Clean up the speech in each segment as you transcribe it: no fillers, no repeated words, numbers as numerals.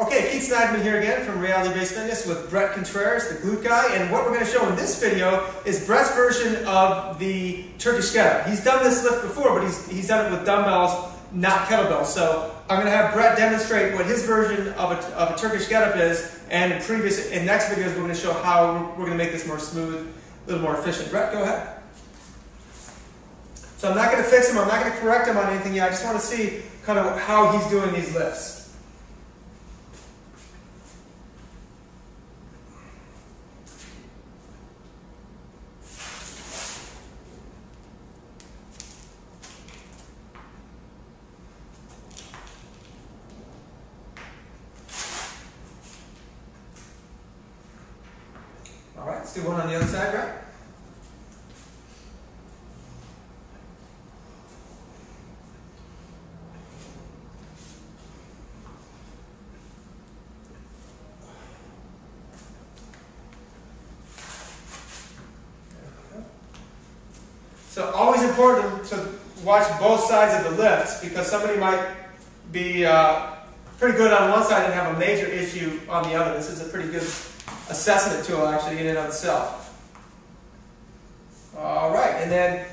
Okay, Keats Snideman here again from Reality Based Fitness with Bret Contreras, the glute guy, and what we're going to show in this video is Bret's version of the Turkish get-up. He's done this lift before, but he's done it with dumbbells, not kettlebells. So I'm going to have Bret demonstrate what his version of a Turkish get-up is, and in next videos we're going to show how we're going to make this more smooth, a little more efficient. Bret, go ahead. So I'm not going to fix him, I'm not going to correct him on anything yet, I just want to see kind of how he's doing these lifts. All right, let's do one on the other side, right? So always important to watch both sides of the lifts because somebody might be pretty good on one side and have a major issue on the other. This is a pretty good assessment tool actually in and of itself. All right, and then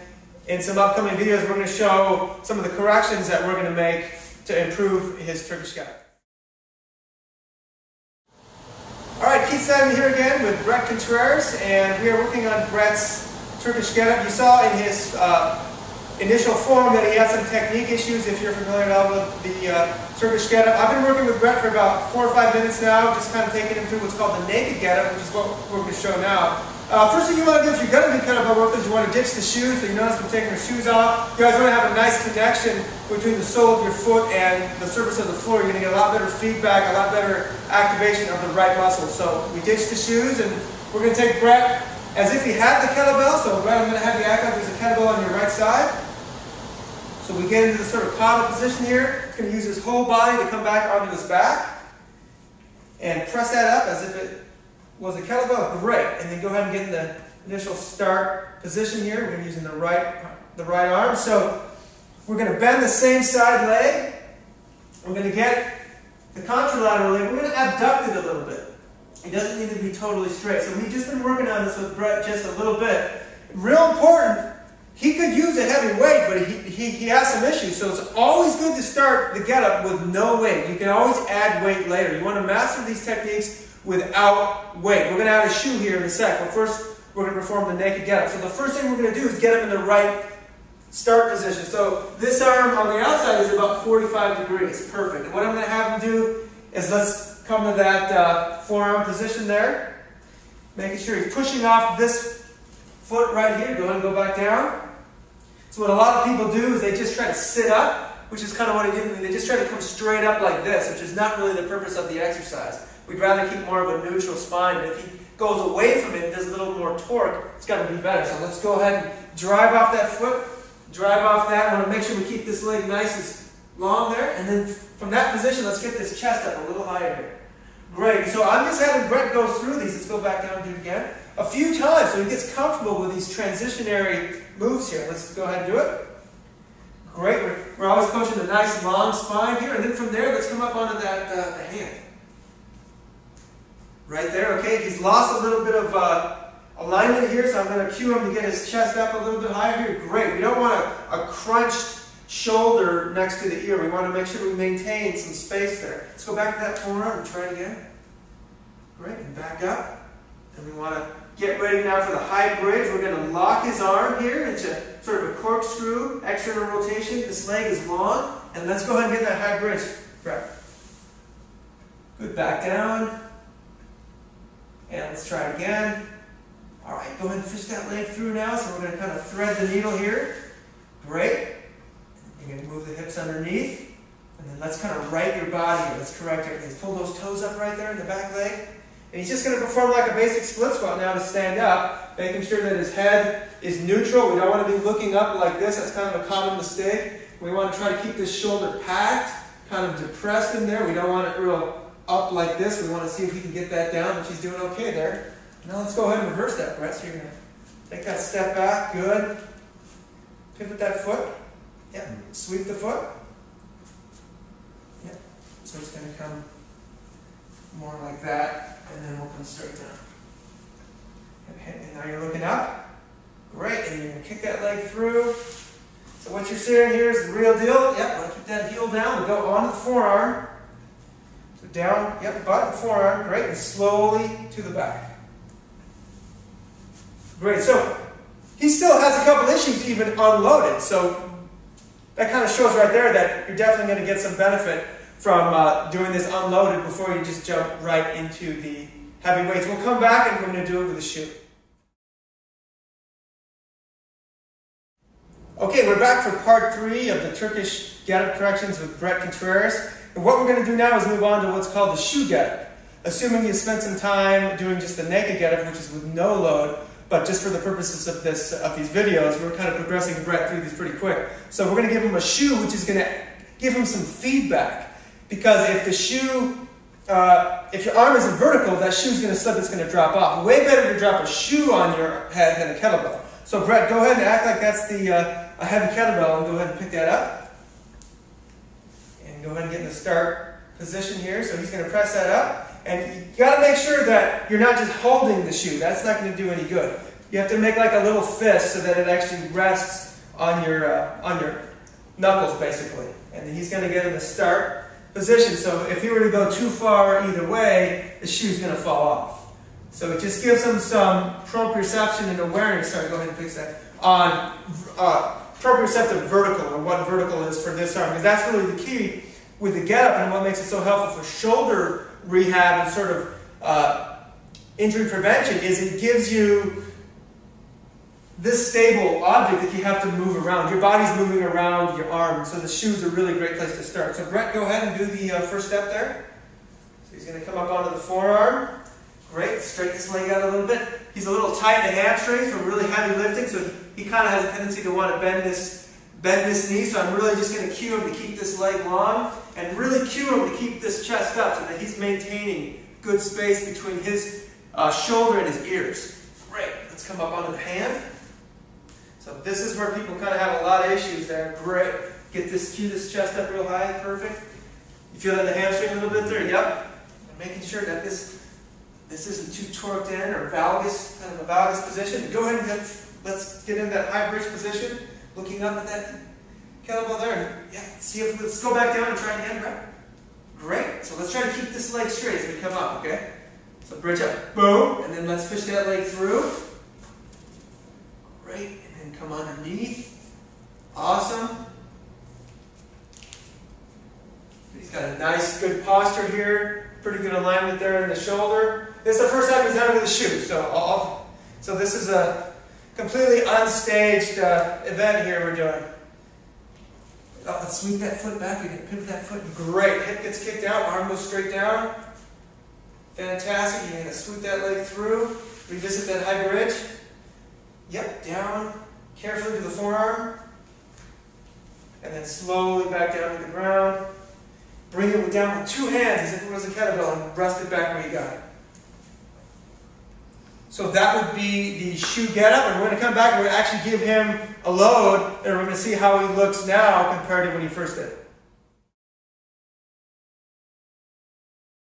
in some upcoming videos we're going to show some of the corrections that we're going to make to improve his Turkish get-up. All right, Keats Snideman here again with Bret Contreras, and we are working on Bret's Turkish get-up. You saw in his initial form that he had some technique issues, if you're familiar at all with the Turkish get-up. I've been working with Bret for about 4 or 5 minutes now, just kind of taking him through what's called the naked get-up, which is what we're going to show now. First thing you want to do if you're going to do kettlebell work is you want to ditch the shoes. So you notice we're taking our shoes off. You guys want to have a nice connection between the sole of your foot and the surface of the floor. You're going to get a lot better feedback, a lot better activation of the right muscles. So we ditch the shoes and we're going to take Bret as if he had the kettlebell. So Bret, I'm going to have you act like there's a kettlebell on your right side. So we get into this sort of coddle position here. He's going to use his whole body to come back onto his back and press that up as if it was a kettlebell. Great. And then go ahead and get in the initial start position here. We're going to be using the right arm. So we're going to bend the same side leg. We're going to get the contralateral leg. We're going to abduct it a little bit. It doesn't need to be totally straight. So we've just been working on this with Bret just a little bit. Real important. He could use a heavy weight, but he has some issues. So it's always good to start the get-up with no weight. You can always add weight later. You want to master these techniques without weight. We're going to add a shoe here in a sec, but first we're going to perform the naked get-up. So the first thing we're going to do is get him in the right start position. So this arm on the outside is about 45 degrees. Perfect. And what I'm going to have him do is let's come to that forearm position there. Making sure he's pushing off this foot right here. Go ahead and go back down. So what a lot of people do is they just try to sit up, which is kind of what he did. They just try to come straight up like this, which is not really the purpose of the exercise. We'd rather keep more of a neutral spine. And if he goes away from it and does a little more torque, it's got to be better. So let's go ahead and drive off that foot, drive off that. I want to make sure we keep this leg nice and long there. And then from that position, let's get this chest up a little higher here. Great. So I'm just having Bret go through these. Let's go back down and do it again. A few times so he gets comfortable with these transitionary moves here. Let's go ahead and do it. Great. We're always coaching a nice long spine here. And then from there, let's come up onto that the hand. Right there, okay? He's lost a little bit of alignment here, so I'm going to cue him to get his chest up a little bit higher here. Great. We don't want a crunched shoulder next to the ear. We want to make sure we maintain some space there. Let's go back to that forearm and try it again. Great. And back up. And we want to get ready now for the high bridge. We're going to lock his arm here into sort of a corkscrew, external rotation. This leg is long. And let's go ahead and get that high bridge. Bret. Good. Back down. And let's try it again. All right, go ahead and fish that leg through now. So we're going to kind of thread the needle here. Great. You're going to move the hips underneath. And then let's kind of right your body here. Let's correct everything. Pull those toes up right there in the back leg. And he's just going to perform like a basic split squat now to stand up, making sure that his head is neutral. We don't want to be looking up like this. That's kind of a common mistake. We want to try to keep this shoulder packed, kind of depressed in there. We don't want it real up like this. We want to see if we can get that down, which he's doing okay there. Now let's go ahead and reverse that, Bret. So you're going to take that step back. Good. Pivot that foot. Yeah. Sweep the foot. Yeah. So it's going to come More like that, and then we'll come straight down. And now you're looking up. Great, and you're going to kick that leg through. So what you're seeing here is the real deal. Yep, want to keep that heel down. We'll go onto the forearm. So down, yep, butt and forearm. Great, and slowly to the back. Great, so he still has a couple issues even unloaded. So that kind of shows right there that you're definitely going to get some benefit from doing this unloaded before you just jump right into the heavy weights. We'll come back and we're going to do it with a shoe. Okay, we're back for part 3 of the Turkish get-up corrections with Bret Contreras. And what we're going to do now is move on to what's called the shoe get-up. Assuming you spent some time doing just the naked get-up, which is with no load, but just for the purposes of these videos, we're kind of progressing Bret through these pretty quick. So we're going to give him a shoe, which is going to give him some feedback. Because if the shoe, if your arm isn't vertical, that shoe's going to slip, it's going to drop off. Way better to drop a shoe on your head than a kettlebell. So Bret, go ahead and act like that's a heavy kettlebell and go ahead and pick that up. And go ahead and get in the start position here. So he's going to press that up. And you got to make sure that you're not just holding the shoe. That's not going to do any good. You have to make like a little fist so that it actually rests on your knuckles, basically. And then he's going to get in the start position. So if he were to go too far either way, the shoe's going to fall off. So it just gives him some proprioception and awareness. Sorry, go ahead and fix that. On proprioceptive vertical, or what vertical is for this arm. Because that's really the key with the get-up and what makes it so helpful for shoulder rehab and sort of injury prevention is it gives you this stable object that you have to move around. Your body's moving around your arm, so the shoe's a really great place to start. So Bret, go ahead and do the first step there. So he's going to come up onto the forearm. Great, straighten this leg out a little bit. He's a little tight in the hamstrings from really heavy lifting, so he kind of has a tendency to want to bend this knee. So I'm really just going to cue him to keep this leg long and really cue him to keep this chest up so that he's maintaining good space between his shoulder and his ears. Great, let's come up onto the hand. So this is where people kind of have a lot of issues there. Great. Cue this chest up real high. Perfect. You feel that in the hamstring a little bit there? Yep. And making sure that this isn't too torqued in or valgus, kind of a valgus position. Go ahead and let's get in that high bridge position. Looking up at that kettlebell there. Yeah. Let's go back down and try again, Bret. Great. So let's try to keep this leg straight as we come up, okay? So bridge up. Boom. And then let's push that leg through. Great. And come underneath. Awesome. He's got a nice, good posture here. Pretty good alignment there in the shoulder. This is the first time he's done it with a shoe. So this is a completely unstaged event here we're doing. Let's sweep that foot back. You're going to pivot that foot. Great. Hip gets kicked out. Arm goes straight down. Fantastic. You're going to sweep that leg through. Revisit that high bridge. Yep. Down. Carefully to the forearm. And then slowly back down to the ground. Bring it down with 2 hands as if it was a kettlebell and rest it back where you got it. So that would be the shoe get-up, and we're going to come back and we're going to actually give him a load, and we're going to see how he looks now compared to when he first did it.